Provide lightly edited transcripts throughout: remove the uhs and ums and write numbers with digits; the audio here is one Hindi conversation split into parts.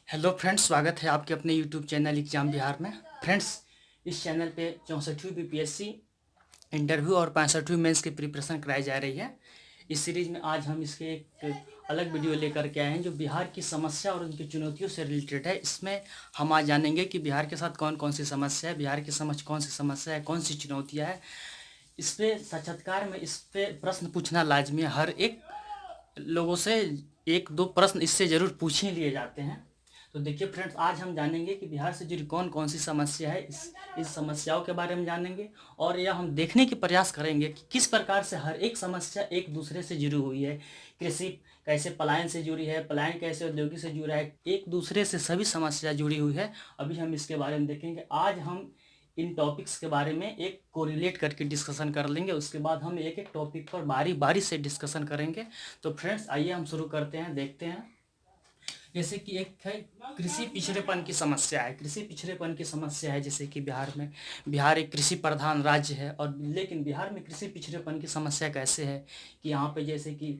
हेलो फ्रेंड्स, स्वागत है आपके अपने यूट्यूब चैनल एग्जाम बिहार में। फ्रेंड्स, इस चैनल पे 64वीं बीपीएससी इंटरव्यू और 65वीं मेंस की प्रिपरेशन कराई जा रही है। इस सीरीज में आज हम इसके एक अलग वीडियो लेकर के आए हैं जो बिहार की समस्या और उनकी चुनौतियों से रिलेटेड है। इसमें हम आज जानेंगे कि बिहार के साथ कौन कौन सी समस्या है, बिहार के समझ कौन सी समस्या है, कौन सी चुनौतियाँ है। इस पे साक्षात्कार में इस पे प्रश्न पूछना लाजमी है। हर एक लोगों से एक दो प्रश्न इससे ज़रूर पूछ ही लिए जाते हैं। तो देखिए फ्रेंड्स, आज हम जानेंगे कि बिहार से जुड़ी कौन कौन सी समस्या है, इस समस्याओं के बारे में जानेंगे। और यह हम देखने की प्रयास करेंगे कि किस प्रकार से हर एक समस्या एक दूसरे से जुड़ी हुई है। कृषि कैसे पलायन से जुड़ी है, पलायन कैसे औद्योगिक से जुड़ा है, एक दूसरे से सभी समस्या जुड़ी हुई है। अभी हम इसके बारे में देखेंगे। आज हम इन टॉपिक्स के बारे में एक कोरिलेट करके डिस्कशन कर लेंगे। उसके बाद हम एक एक टॉपिक पर बारी बारी से डिस्कशन करेंगे। तो फ्रेंड्स, आइए हम शुरू करते हैं, देखते हैं। जैसे कि एक है कृषि पिछड़ेपन की समस्या है। कृषि पिछड़ेपन की समस्या है जैसे कि बिहार एक कृषि प्रधान राज्य है, और लेकिन बिहार में कृषि पिछड़ेपन की समस्या कैसे है कि यहाँ पे जैसे कि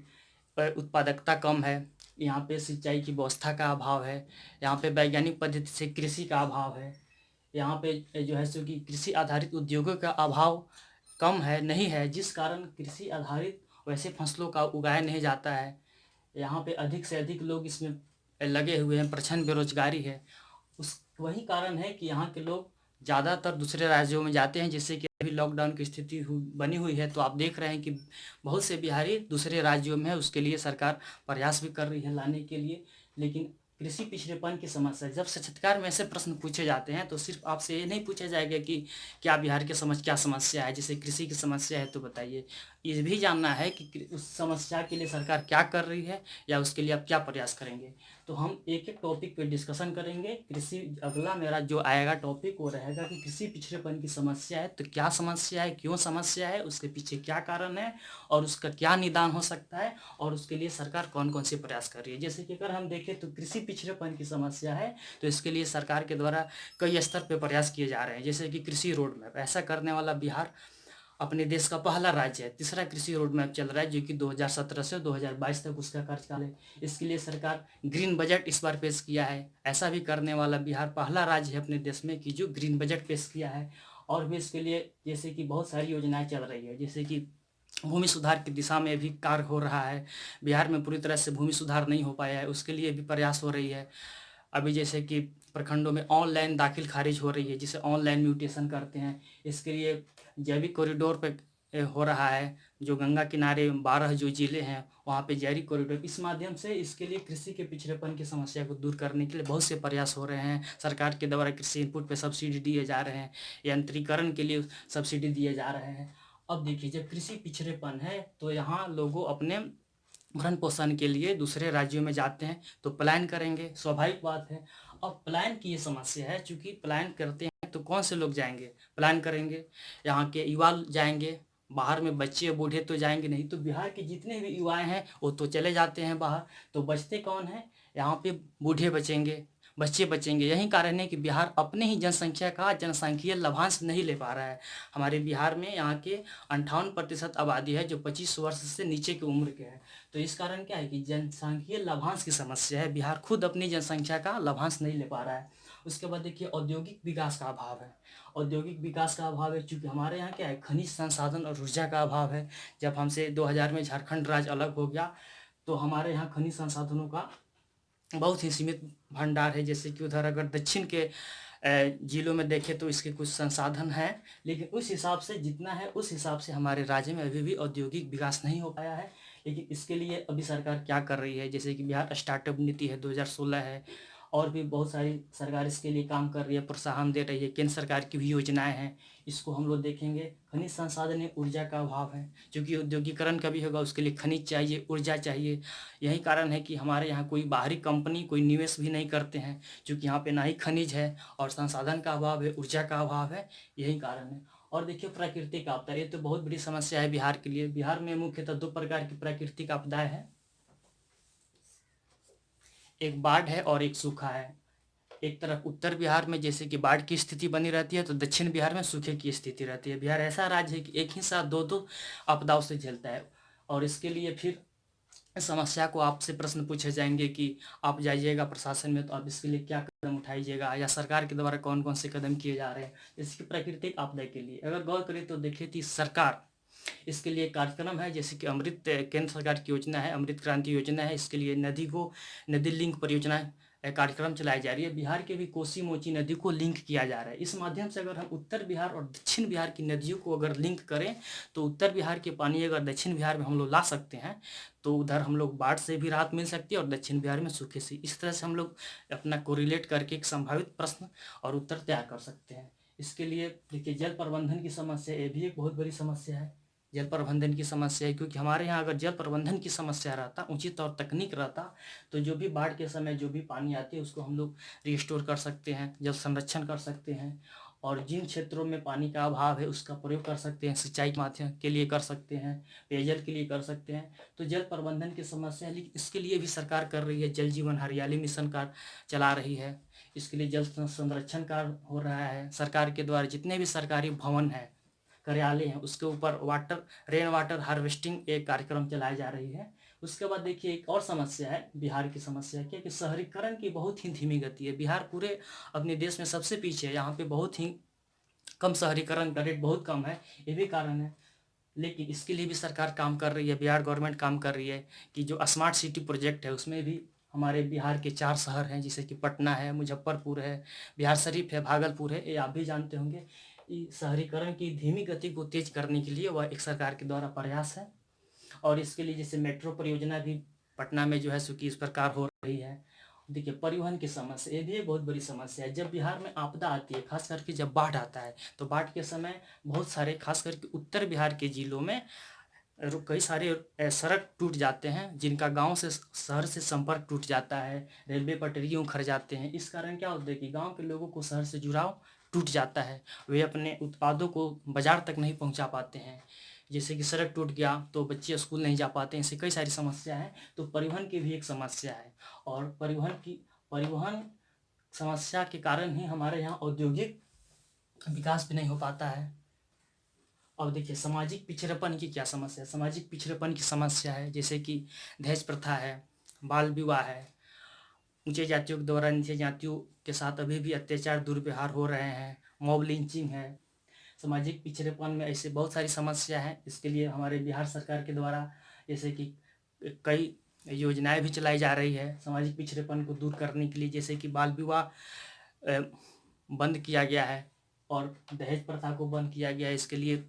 उत्पादकता कम है, यहाँ पे सिंचाई की व्यवस्था का अभाव है, यहाँ पे वैज्ञानिक पद्धति से कृषि का अभाव है, यहाँ पे जो है सो कि कृषि आधारित उद्योगों का अभाव कम है, नहीं है, जिस कारण कृषि आधारित वैसे फसलों का उगाया नहीं जाता है। यहाँ पे अधिक से अधिक लोग इसमें लगे हुए हैं, प्रचंड बेरोजगारी है। उस वही कारण है कि यहाँ के लोग ज़्यादातर दूसरे राज्यों में जाते हैं। जैसे कि अभी लॉकडाउन की स्थिति बनी हुई है, तो आप देख रहे हैं कि बहुत से बिहारी दूसरे राज्यों में है। उसके लिए सरकार प्रयास भी कर रही है लाने के लिए। लेकिन कृषि पिछड़ेपन की समस्या, जब साक्षात्कार में ऐसे प्रश्न पूछे जाते हैं तो सिर्फ आपसे ये नहीं पूछा जाएगा कि क्या बिहार के समझ क्या समस्या है। जैसे कृषि की समस्या है तो बताइए, ये भी जानना है कि उस समस्या के लिए सरकार क्या कर रही है या उसके लिए आप क्या प्रयास करेंगे। तो हम एक एक टॉपिक पे डिस्कशन करेंगे। कृषि अगला मेरा जो आएगा टॉपिक वो रहेगा कि कृषि पिछड़ेपन की समस्या है तो क्या समस्या है, क्यों समस्या है, उसके पीछे क्या कारण है और उसका क्या निदान हो सकता है, और उसके लिए सरकार कौन कौन से प्रयास कर रही है। जैसे कि अगर हम देखें तो कृषि पिछड़ेपन की समस्या है तो इसके लिए सरकार के द्वारा कई स्तर पर प्रयास किए जा रहे हैं। जैसे कि कृषि रोड मैप, ऐसा करने वाला बिहार अपने देश का पहला राज्य है। तीसरा कृषि रोड मैप चल रहा है जो कि 2017 से 2022 तक उसका कार्यकाल है। इसके लिए सरकार ग्रीन बजट इस बार पेश किया है। ऐसा भी करने वाला बिहार पहला राज्य है अपने देश में कि जो ग्रीन बजट पेश किया है। और भी इसके लिए जैसे कि बहुत सारी योजनाएं चल रही है, जैसे कि भूमि सुधार की दिशा में भी कार्य हो रहा है। बिहार में पूरी तरह से भूमि सुधार नहीं हो पाया है, उसके लिए भी प्रयास हो रही है। अभी जैसे कि प्रखंडों में ऑनलाइन दाखिल खारिज हो रही है, जिसे ऑनलाइन म्यूटेशन करते हैं। इसके लिए जैविक कॉरिडोर पे हो रहा है। जो गंगा किनारे 12 जो जिले हैं वहाँ पे जैविक कॉरिडोर, इस माध्यम से इसके लिए कृषि के पिछड़ेपन की समस्या को दूर करने के लिए बहुत से प्रयास हो रहे हैं। सरकार के द्वारा कृषि इनपुट पे सब्सिडी दिए जा रहे हैं, यंत्रीकरण के लिए सब्सिडी दिए जा रहे हैं। अब देखिए, जब कृषि पिछड़ेपन है तो यहाँ लोगों अपने भरण पोषण के लिए दूसरे राज्यों में जाते हैं तो पलायन करेंगे, स्वाभाविक बात है। अब पलायन की ये समस्या है, चूंकि पलायन करते हैं तो कौन से लोग जाएंगे, पलायन करेंगे, यहाँ के युवा जाएंगे बाहर में, बच्चे बूढ़े तो जाएंगे नहीं। तो बिहार के जितने भी युवाएं हैं वो तो चले जाते हैं बाहर, तो बचते कौन है, यहाँ पे बूढ़े बचेंगे, बच्चे बचेंगे। यही कारण है कि बिहार अपने ही जनसंख्या का जनसांख्यिकीय लाभांश नहीं ले पा रहा है। हमारे बिहार में यहाँ के 58% आबादी है जो 25 वर्ष से नीचे की उम्र के है। तो इस कारण क्या है कि जनसांख्यिकीय लाभांश की समस्या है। बिहार खुद अपनी जनसंख्या का लाभांश नहीं ले पा रहा है। उसके बाद देखिए, औद्योगिक विकास का अभाव है। औद्योगिक विकास का अभाव है चूंकि हमारे यहाँ क्या है, खनिज संसाधन और ऊर्जा का अभाव है। जब हमसे 2000 में झारखंड राज्य अलग हो गया तो हमारे यहाँ खनिज संसाधनों का बहुत ही सीमित भंडार है। जैसे कि उधर अगर दक्षिण के जिलों में देखें तो इसके कुछ संसाधन हैं, लेकिन उस हिसाब से जितना है उस हिसाब से हमारे राज्य में अभी भी औद्योगिक विकास नहीं हो पाया है। लेकिन इसके लिए अभी सरकार क्या कर रही है, जैसे कि बिहार स्टार्टअप नीति है 2016 है, और भी बहुत सारी सरकार इसके लिए काम कर रही है, प्रोत्साहन दे रही है। केंद्र सरकार की भी योजनाएं हैं, इसको हम लोग देखेंगे। खनिज संसाधन में ऊर्जा का अभाव है, क्योंकि औद्योगिकरण कभी होगा उसके लिए खनिज चाहिए, ऊर्जा चाहिए। यही कारण है कि हमारे यहाँ कोई बाहरी कंपनी कोई निवेश भी नहीं करते हैं, क्योंकि यहाँ पे ना ही खनिज है और संसाधन का अभाव है, ऊर्जा का अभाव है। यही कारण है। और देखिए, प्राकृतिक आपदा, ये तो बहुत बड़ी समस्या है बिहार के लिए। बिहार में मुख्यतः दो प्रकार की प्राकृतिक आपदाएं हैं, एक बाढ़ है और एक सूखा है। एक तरफ उत्तर बिहार में जैसे कि बाढ़ की स्थिति बनी रहती है तो दक्षिण बिहार में सूखे की स्थिति रहती है। बिहार ऐसा राज्य है कि एक ही साथ दो दो आपदाओं से झेलता है। और इसके लिए फिर इस समस्या को आपसे प्रश्न पूछे जाएंगे कि आप जाइएगा प्रशासन में तो आप इसके लिए क्या कदम उठाइएगा, या सरकार के द्वारा कौन कौन से कदम किए जा रहे हैं जैसे कि प्राकृतिक आपदा के लिए। अगर गौर करें तो देखिए कि सरकार इसके लिए कार्यक्रम है, जैसे कि अमृत, केंद्र सरकार की योजना है, अमृत क्रांति योजना है। इसके लिए नदी लिंक परियोजना कार्यक्रम चलाई जा रही है। बिहार के भी कोसी मोची नदी को लिंक किया जा रहा है। इस माध्यम से अगर हम उत्तर बिहार और दक्षिण बिहार की नदियों को अगर लिंक करें तो उत्तर बिहार के पानी अगर दक्षिण बिहार में हम लोग ला सकते हैं तो उधर हम लोग बाढ़ से भी राहत मिल सकती है और दक्षिण बिहार में सूखे से। इस तरह से हम लोग अपना कोरिलेट करके एक संभावित प्रश्न और उत्तर तैयार कर सकते हैं। इसके लिए देखिए, जल प्रबंधन की समस्या, ये भी एक बहुत बड़ी समस्या है। जल प्रबंधन की समस्या है क्योंकि हमारे यहाँ अगर जल प्रबंधन की समस्या रहता, उचित और तकनीक रहता, तो जो भी बाढ़ के समय जो भी पानी आती है उसको हम लोग रिस्टोर कर सकते हैं, जल संरक्षण कर सकते हैं, और जिन क्षेत्रों में पानी का अभाव है उसका प्रयोग कर सकते हैं, सिंचाई के माध्यम के लिए कर सकते हैं, पेयजल के लिए कर सकते हैं। तो जल प्रबंधन की समस्या है, लेकिन इसके लिए भी सरकार कर रही है। जल जीवन हरियाली मिशन का चला रही है। इसके लिए जल संरक्षण कार्य हो रहा है सरकार के द्वारा। जितने भी सरकारी भवन हैं, कार्यालय हैं, उसके ऊपर रेन वाटर हार्वेस्टिंग एक कार्यक्रम चलाई जा रही है। उसके बाद देखिए, एक और समस्या है बिहार की समस्या क्या कि शहरीकरण की बहुत ही धीमी गति है। बिहार पूरे अपने देश में सबसे पीछे है। यहाँ पे बहुत ही कम शहरीकरण का रेट बहुत कम है, ये भी कारण है। लेकिन इसके लिए भी सरकार काम कर रही है, बिहार गवर्नमेंट काम कर रही है कि जो स्मार्ट सिटी प्रोजेक्ट है उसमें भी हमारे बिहार के 4 शहर हैं, जैसे कि पटना है, मुजफ्फरपुर है, बिहार शरीफ है, भागलपुर है, ये आप भी जानते होंगे। शहरीकरण की धीमी गति को तेज करने के लिए वह एक सरकार के द्वारा प्रयास है। और इसके लिए जैसे मेट्रो परियोजना भी पटना में जो है सो कि इस प्रकार हो रही है। देखिए, परिवहन की समस्या, ये भी एक बहुत बड़ी समस्या है। जब बिहार में आपदा आती है, खास करके जब बाढ़ आता है, तो बाढ़ के समय बहुत सारे खास करके उत्तर बिहार के जिलों में कई सारे सड़क टूट जाते हैं, जिनका गांव से शहर से संपर्क टूट जाता है, रेलवे पटरियाँ उखड़ जाते हैं। इस कारण क्या होता है कि गांव के लोगों को शहर से जुड़ाव टूट जाता है, वे अपने उत्पादों को बाजार तक नहीं पहुंचा पाते हैं। जैसे कि सड़क टूट गया तो बच्चे स्कूल नहीं जा पाते हैं। ऐसी कई सारी समस्या है। तो परिवहन की भी एक समस्या है, और परिवहन समस्या के कारण ही हमारे यहाँ औद्योगिक विकास भी नहीं हो पाता है। अब देखिए, सामाजिक पिछड़ेपन की क्या समस्या है। सामाजिक पिछड़ेपन की समस्या है जैसे कि दहेज प्रथा है, बाल विवाह है, ऊंचे जातियों के द्वारा नीचे जातियों के साथ अभी भी अत्याचार दुर्व्यवहार हो रहे हैं, मॉब लिंचिंग है। सामाजिक पिछड़ेपन में ऐसे बहुत सारी समस्या है। इसके लिए हमारे बिहार सरकार के द्वारा जैसे कि कई योजनाएं भी चलाई जा रही है सामाजिक पिछड़ेपन को दूर करने के लिए। जैसे कि बाल विवाह बंद किया गया है और दहेज प्रथा को बंद किया गया है। इसके लिए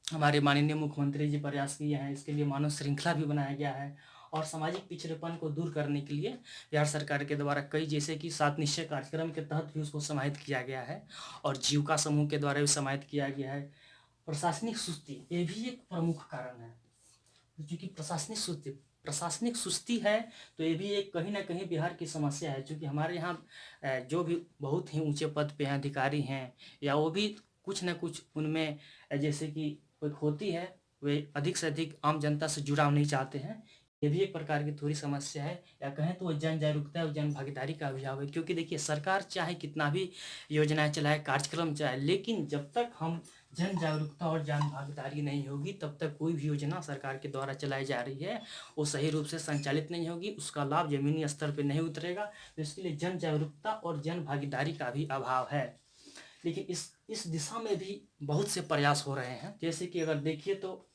हमारे माननीय मुख्यमंत्री जी प्रयास किए हैं। इसके लिए मानव श्रृंखला भी बनाया गया है, और सामाजिक पिछड़ेपन को दूर करने के लिए बिहार सरकार के द्वारा कई, जैसे कि 7 निश्चय कार्यक्रम के तहत भी उसको समाहित किया गया है, और जीविका समूह के द्वारा भी समाहित किया गया है। प्रशासनिक सुस्ती, ये भी एक प्रमुख कारण है, क्योंकि प्रशासनिक सुस्ती है। तो ये भी एक कहीं ना कहीं बिहार की समस्या है, क्योंकि हमारे यहाँ जो भी बहुत ही ऊंचे पद पे हैं अधिकारी हैं, या वो भी कुछ ना कुछ उनमें जैसे कि कोई होती है, वे अधिक से अधिक आम जनता से जुड़ाव नहीं चाहते हैं। ये भी एक प्रकार की थोड़ी समस्या है, या कहें तो वो जन जागरूकता और जन भागीदारी का अभाव है। क्योंकि देखिए, सरकार चाहे कितना भी योजनाएं चलाए, कार्यक्रम चलाए, लेकिन जब तक हम जन जागरूकता और जन भागीदारी नहीं होगी तब तक कोई भी योजना सरकार के द्वारा चलाई जा रही है वो सही रूप से संचालित नहीं होगी, उसका लाभ जमीनी स्तर पर नहीं उतरेगा। तो इसके लिए जन जागरूकता और जन भागीदारी का भी अभाव है। लेकिन इस दिशा में भी बहुत से प्रयास हो रहे हैं। जैसे कि अगर देखिए तो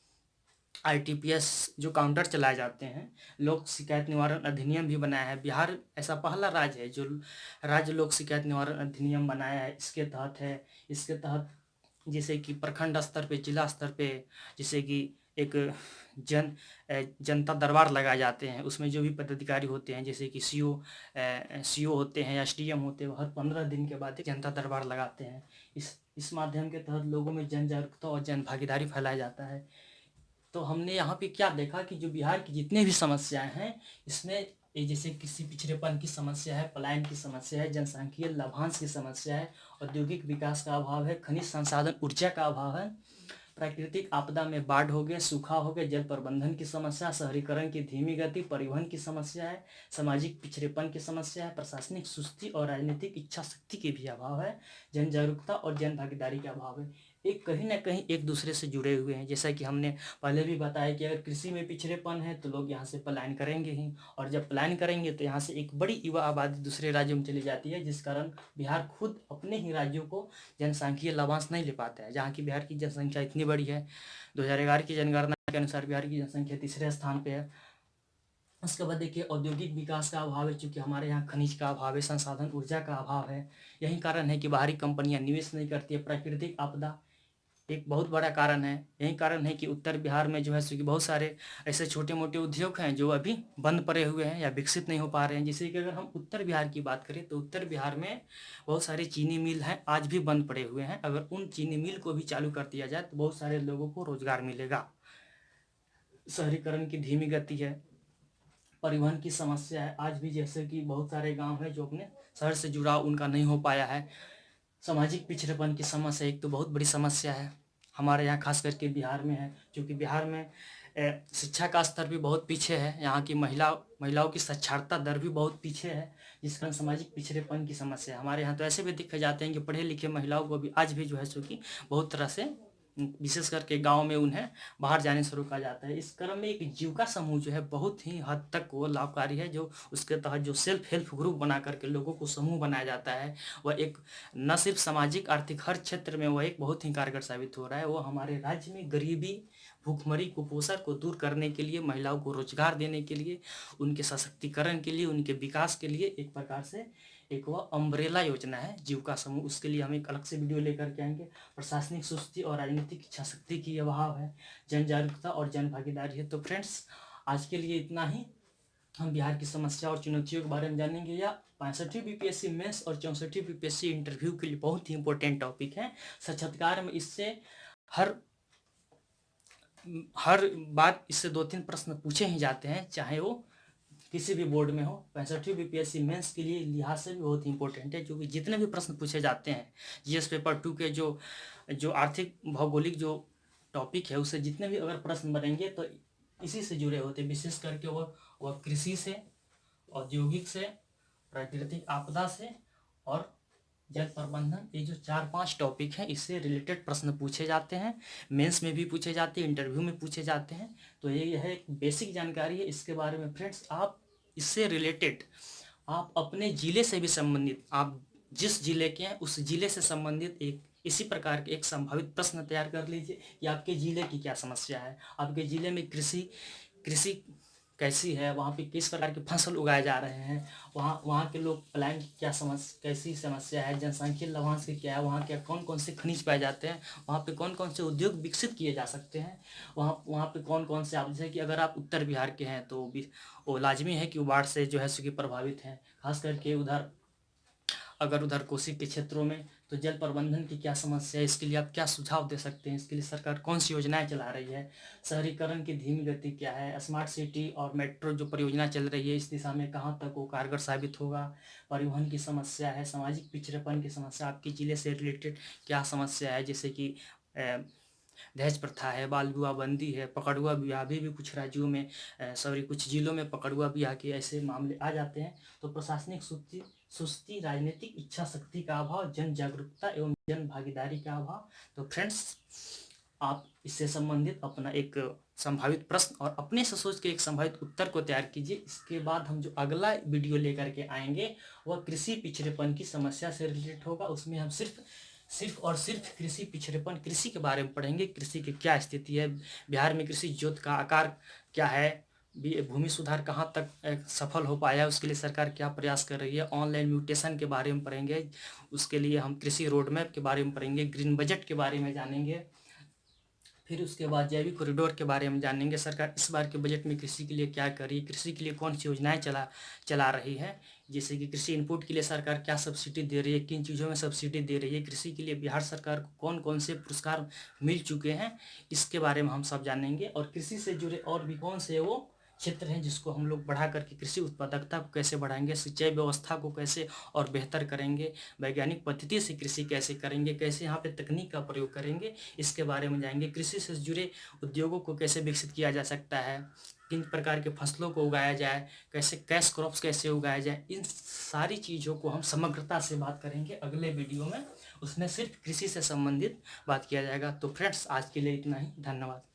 आईटीपीएस जो काउंटर चलाए जाते हैं, लोक शिकायत निवारण अधिनियम भी बनाया है। बिहार ऐसा पहला राज्य है जो राज्य लोक शिकायत निवारण अधिनियम बनाया है। इसके तहत जैसे कि प्रखंड स्तर पे, जिला स्तर पे, जैसे कि एक जनता दरबार लगाए जाते हैं। उसमें जो भी पदाधिकारी होते हैं, जैसे कि सीओ होते हैं या एसडीएम होते हैं, वो हर 15 दिन के बाद एक जनता दरबार लगाते हैं। इस माध्यम के तहत लोगों में जन जागरूकता और जन भागीदारी फैलाया जाता है। तो हमने यहाँ पे क्या देखा कि जो बिहार की जितने भी समस्याएं हैं, इसमें ये जैसे किसी पिछड़ेपन की समस्या है, पलायन की समस्या है, जनसांख्यिकीय लाभांश की समस्या है, औद्योगिक विकास का अभाव है, खनिज संसाधन ऊर्जा का अभाव है, प्राकृतिक आपदा में बाढ़ हो गए, सूखा हो गया, जल प्रबंधन की समस्या, शहरीकरण की धीमी गति, परिवहन की समस्या है, सामाजिक पिछड़ेपन की समस्या है, प्रशासनिक सुस्ती और राजनीतिक इच्छा शक्ति के भी अभाव है, जन जागरूकता और जन भागीदारी का अभाव है। एक कहीं ना कहीं एक दूसरे से जुड़े हुए हैं। जैसा कि हमने पहले भी बताया कि अगर कृषि में पिछड़ेपन है तो लोग यहाँ से पलायन करेंगे ही, और जब पलायन करेंगे तो यहाँ से एक बड़ी युवा आबादी दूसरे राज्यों में चली जाती है, जिस कारण बिहार खुद अपने ही राज्यों को जनसांख्यिकीय लाभांश नहीं ले पाता है। जहाँ की बिहार की जनसंख्या इतनी बड़ी है, 2011 की जनगणना के अनुसार बिहार की जनसंख्या तीसरे स्थान पे है। उसके बाद देखिए औद्योगिक विकास का अभाव है, चूँकि हमारे यहाँ खनिज का अभाव है, संसाधन ऊर्जा का अभाव है। यही कारण है कि बाहरी कंपनियां निवेश नहीं करती है। प्राकृतिक आपदा एक बहुत बड़ा कारण है। यही कारण है कि उत्तर बिहार में जो है सो कि बहुत सारे ऐसे छोटे मोटे उद्योग हैं जो अभी बंद पड़े हुए हैं या विकसित नहीं हो पा रहे हैं। जैसे कि अगर हम उत्तर बिहार की बात करें तो उत्तर बिहार में बहुत सारे चीनी मिल हैं, आज भी बंद पड़े हुए हैं। अगर उन चीनी मिल को भी चालू कर दिया जाए तो बहुत सारे लोगों को रोजगार मिलेगा। शहरीकरण की धीमी गति है, परिवहन की समस्या है, आज भी जैसे कि बहुत सारे गांव हैं जो अपने शहर से जुड़ाव उनका नहीं हो पाया है। सामाजिक पिछड़ेपन की समस्या एक तो बहुत बड़ी समस्या है हमारे यहाँ, खास करके बिहार में है, क्योंकि बिहार में शिक्षा का स्तर भी बहुत पीछे है। यहाँ की महिलाओं की साक्षरता दर भी बहुत पीछे है, जिस कारण सामाजिक पिछड़ेपन की समस्या है। हमारे यहाँ तो ऐसे भी देखे जाते हैं कि पढ़े लिखे महिलाओं को भी आज भी जो है सो कि बहुत तरह से, विशेष करके गांव में, उन्हें बाहर जाने से रोका जाता है। इस क्रम में एक जीविका समूह जो है बहुत ही हद तक वो लाभकारी है, जो उसके तहत जो सेल्फ हेल्प ग्रुप बना करके लोगों को समूह बनाया जाता है, वह एक न सिर्फ सामाजिक आर्थिक हर क्षेत्र में वह एक बहुत ही कारगर साबित हो रहा है। वो हमारे राज्य में गरीबी, भूखमरी, कुपोषण को दूर करने के लिए, महिलाओं को रोजगार देने के लिए, उनके सशक्तिकरण के लिए, उनके विकास के लिए एक प्रकार से एक वह अम्ब्रेला योजना है जीविका समूह। उसके लिए हम एक अलग से वीडियो लेकर के आएंगे। प्रशासनिक सुस्ती और राजनीतिक इच्छा शक्ति की अभाव है, जन जागरूकता और जन भागीदारी है। तो फ्रेंड्स, आज के लिए इतना ही। हम बिहार की समस्या और चुनौतियों के बारे में जानेंगे, या 65वीं बीपीएससी मेंस और 64वीं बीपीएससी इंटरव्यू के लिए बहुत ही इंपॉर्टेंट टॉपिक है। साक्षात्कार में इससे हर हर बार इससे 2-3 प्रश्न पूछे ही जाते हैं, चाहे वो किसी भी बोर्ड में हो। 65वीं बीपीएससी मेंस के लिए लिहाज से भी बहुत इंपॉर्टेंट है, क्योंकि जितने भी प्रश्न पूछे जाते हैं जीएस पेपर 2 के जो जो आर्थिक भौगोलिक जो टॉपिक है, उससे जितने भी अगर प्रश्न बनेंगे तो इसी से जुड़े होते हैं। विशेष करके वह कृषि से, औद्योगिक से, प्राकृतिक आपदा से और जल प्रबंधन, ये जो 4-5 टॉपिक हैं इससे रिलेटेड प्रश्न पूछे जाते हैं। मेंस में भी पूछे जाते हैं, इंटरव्यू में पूछे जाते हैं। तो ये है एक बेसिक जानकारी है इसके बारे में। फ्रेंड्स, आप इससे रिलेटेड आप अपने ज़िले से भी संबंधित, आप जिस ज़िले के हैं उस ज़िले से संबंधित एक इसी प्रकार के एक संभावित प्रश्न तैयार कर लीजिए कि आपके ज़िले की क्या समस्या है, आपके ज़िले में कृषि कृषि कैसी है, वहाँ पे किस प्रकार के फसल उगाए जा रहे हैं, वहाँ के लोग पलायन की क्या कैसी समस्या है, जनसांख्यिकीय लाभांश की क्या है, वहाँ के कौन कौन से खनिज पाए जाते हैं, वहाँ पे कौन कौन से उद्योग विकसित किए जा सकते हैं, वहाँ पे कौन कौन से, आप जैसे कि अगर आप उत्तर बिहार के हैं तो वो लाजमी है कि वो बाढ़ से जो है सो कि प्रभावित हैं। खास करके उधर कोसी के क्षेत्रों में तो जल प्रबंधन की क्या समस्या है, इसके लिए आप क्या सुझाव दे सकते हैं, इसके लिए सरकार कौन सी योजनाएं चला रही है, शहरीकरण की धीमी गति क्या है, स्मार्ट सिटी और मेट्रो जो परियोजना चल रही है इस दिशा में कहाँ तक वो कारगर साबित होगा, परिवहन की समस्या है, सामाजिक पिछड़ेपन की समस्या, आपके जिले से रिलेटेड क्या समस्या है, जैसे कि दहेज प्रथा है, बाल विवाह बंदी है, पकड़ुआ विवाह भी कुछ राज्यों में, कुछ जिलों में पकड़ुआ विवाह के ऐसे मामले आ जाते हैं। तो प्रशासनिक सुस्ती, राजनीतिक इच्छा शक्ति का अभाव, जन जागरूकता एवं जन भागीदारी का अभाव। तो फ्रेंड्स, आप इससे संबंधित अपना एक संभावित प्रश्न और अपने से सोच के एक संभावित उत्तर को तैयार कीजिए। इसके बाद हम जो अगला वीडियो लेकर के आएंगे वह कृषि पिछड़ेपन की समस्या से रिलेटेड होगा। उसमें हम सिर्फ और सिर्फ कृषि पिछड़ेपन, कृषि के बारे में पढ़ेंगे, कृषि की क्या स्थिति है, बिहार में कृषि जोत का आकार क्या है, भूमि सुधार कहाँ तक सफल हो पाया है, उसके लिए सरकार क्या प्रयास कर रही है, ऑनलाइन म्यूटेशन के बारे में पढ़ेंगे, उसके लिए हम कृषि रोड मैप के बारे में पढ़ेंगे, ग्रीन बजट के बारे में जानेंगे, फिर उसके बाद जैविक कॉरिडोर के बारे में जानेंगे, सरकार इस बार के बजट में कृषि के लिए क्या करी, कृषि के लिए कौन सी योजनाएं चला रही है, जैसे कि कृषि इनपुट के लिए सरकार क्या सब्सिडी दे रही है, किन चीज़ों में सब्सिडी दे रही है, कृषि के लिए बिहार सरकार को कौन कौन से पुरस्कार मिल चुके हैं, इसके बारे में हम सब जानेंगे। और कृषि से जुड़े और भी कौन से वो क्षेत्र हैं जिसको हम लोग बढ़ा करके कृषि उत्पादकता को कैसे बढ़ाएंगे, सिंचाई व्यवस्था को कैसे और बेहतर करेंगे, वैज्ञानिक पद्धति से कृषि कैसे करेंगे, कैसे यहाँ पे तकनीक का प्रयोग करेंगे, इसके बारे में जाएंगे। कृषि से जुड़े उद्योगों को कैसे विकसित किया जा सकता है, किन प्रकार के फसलों को उगाया जाए, कैसे कैश क्रॉप्स कैसे उगाया जाए, इन सारी चीज़ों को हम समग्रता से बात करेंगे अगले वीडियो में। उसमें सिर्फ कृषि से संबंधित बात किया जाएगा। तो फ्रेंड्स आज के लिए इतना ही, धन्यवाद।